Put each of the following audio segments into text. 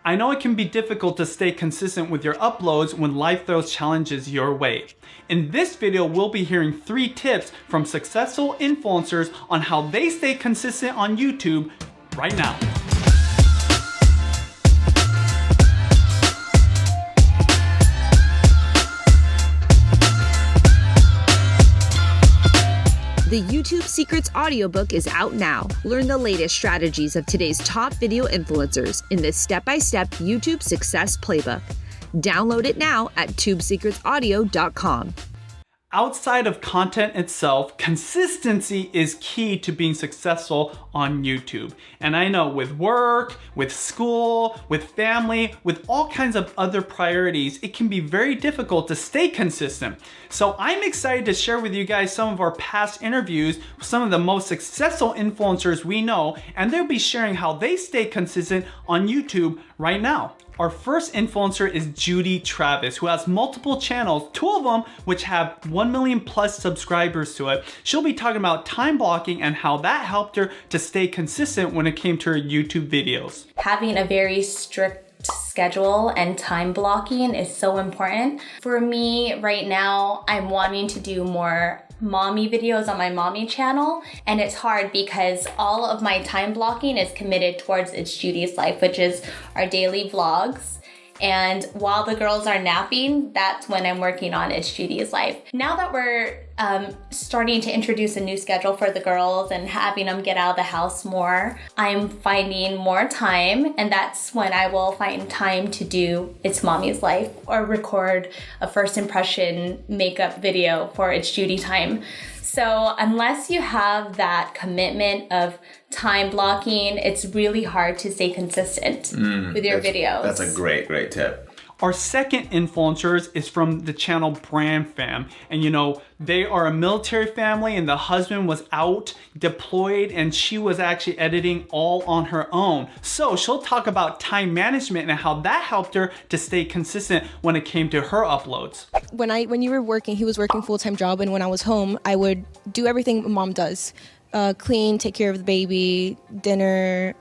I know it can be difficult to stay consistent with your uploads when life throws challenges your way. In this video, we'll be hearing 3 tips from successful influencers on how they stay consistent on YouTube right now. The YouTube Secrets audiobook is out now. Learn the latest strategies of today's top video influencers in this step-by-step YouTube success playbook. Download it now at tubesecretsaudio.com. Outside of content itself, consistency is key to being successful on YouTube. And I know with work, with school, with family, with all kinds of other priorities, it can be very difficult to stay consistent. So I'm excited to share with you guys some of our past interviews with some of the most successful influencers we know, and they'll be sharing how they stay consistent on YouTube right now. Our first influencer is Judy Travis, who has multiple channels, 2 of them which have 1 million plus subscribers to it. She'll be talking about time blocking and how that helped her to stay consistent when it came to her YouTube videos. Having a very strict schedule and time blocking is so important. For me right now, I'm wanting to do more mommy videos on my mommy channel, and it's hard because all of my time blocking is committed towards It's Judy's Life, which is our daily vlogs. And while the girls are napping, that's when I'm working on It's Judy's Life. Now that we're starting to introduce a new schedule for the girls and having them get out of the house more, I'm finding more time, and that's when I will find time to do It's Mommy's Life or record a first impression makeup video for It's Judy Time. So unless you have that commitment of time blocking, it's really hard to stay consistent with your videos. That's a great tip. Our second influencer is from the channel Pram Fam. And you know, they are a military family and the husband was out deployed and she was actually editing all on her own. So she'll talk about time management and how that helped her to stay consistent when it came to her uploads. When you were working, he was working a full-time job, and when I was home, I would do everything mom does. Clean, take care of the baby, dinner,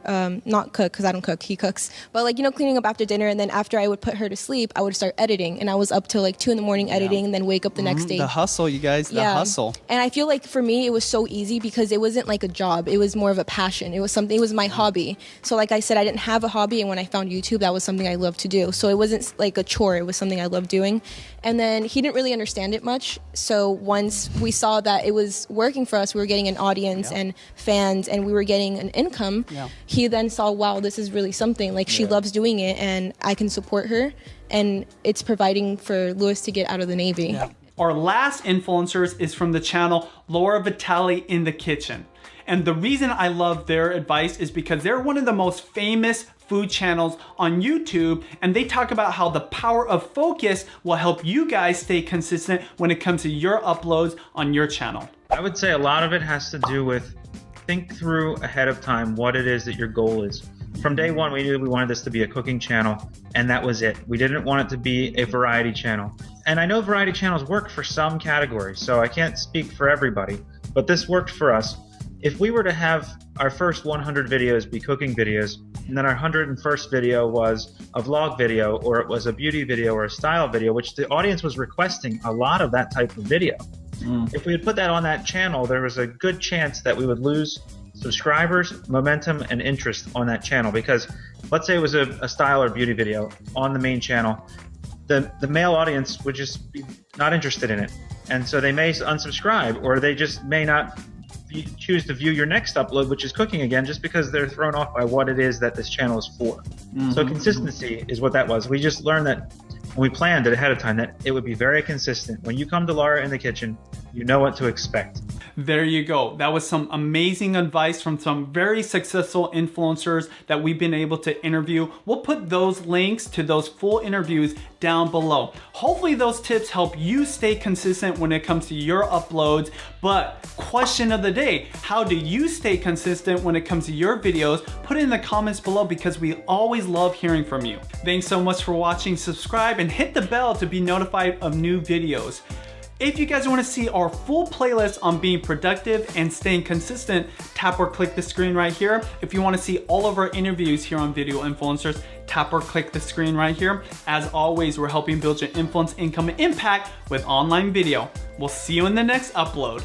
not cook because I don't cook, he cooks. But like, you know, cleaning up after dinner, and then after I would put her to sleep, I would start editing. And I was up till like 2 in the morning editing and then wake up the next day. The hustle, you guys, the hustle. And I feel like for me, it was so easy because it wasn't like a job. It was more of a passion. It was my hobby. So like I said, I didn't have a hobby. And when I found YouTube, that was something I loved to do. So it wasn't like a chore. It was something I loved doing. And then he didn't really understand it much. So once we saw that it was working for us, we were getting an audience and fans, and we were getting an income. He then saw, wow, this is really something. Like she loves doing it, and I can support her, and it's providing for Lewis to get out of the Navy. Our last influencers is from the channel Laura Vitale in the Kitchen. And the reason I love their advice is because they're one of the most famous food channels on YouTube, and they talk about how the power of focus will help you guys stay consistent when it comes to your uploads on your channel. I would say a lot of it has to do with think through ahead of time what it is that your goal is. From day one, we knew we wanted this to be a cooking channel, and that was it. We didn't want it to be a variety channel. And I know variety channels work for some categories, so I can't speak for everybody, but this worked for us. If we were to have our first 100 videos be cooking videos, and then our 101st video was a vlog video, or it was a beauty video or a style video, which the audience was requesting a lot of that type of video. If we had put that on that channel, there was a good chance that we would lose subscribers, momentum, and interest on that channel. Because let's say it was a style or beauty video on the main channel, the male audience would just be not interested in it. And so they may unsubscribe, or they just may not choose to view your next upload, which is cooking again, just because they're thrown off by what it is that this channel is for. So consistency is what that was. We just learned that when we planned it ahead of time, that it would be very consistent. When you come to Laura in the Kitchen, you know what to expect. There you go. That was some amazing advice from some very successful influencers that we've been able to interview. We'll put those links to those full interviews down below. Hopefully those tips help you stay consistent when it comes to your uploads. But question of the day, how do you stay consistent when it comes to your videos? Put it in the comments below because we always love hearing from you. Thanks so much for watching. Subscribe and hit the bell to be notified of new videos. If you guys want to see our full playlist on being productive and staying consistent, tap or click the screen right here. If you want to see all of our interviews here on Video Influencers, tap or click the screen right here. As always, we're helping build your influence, income, and impact with online video. We'll see you in the next upload.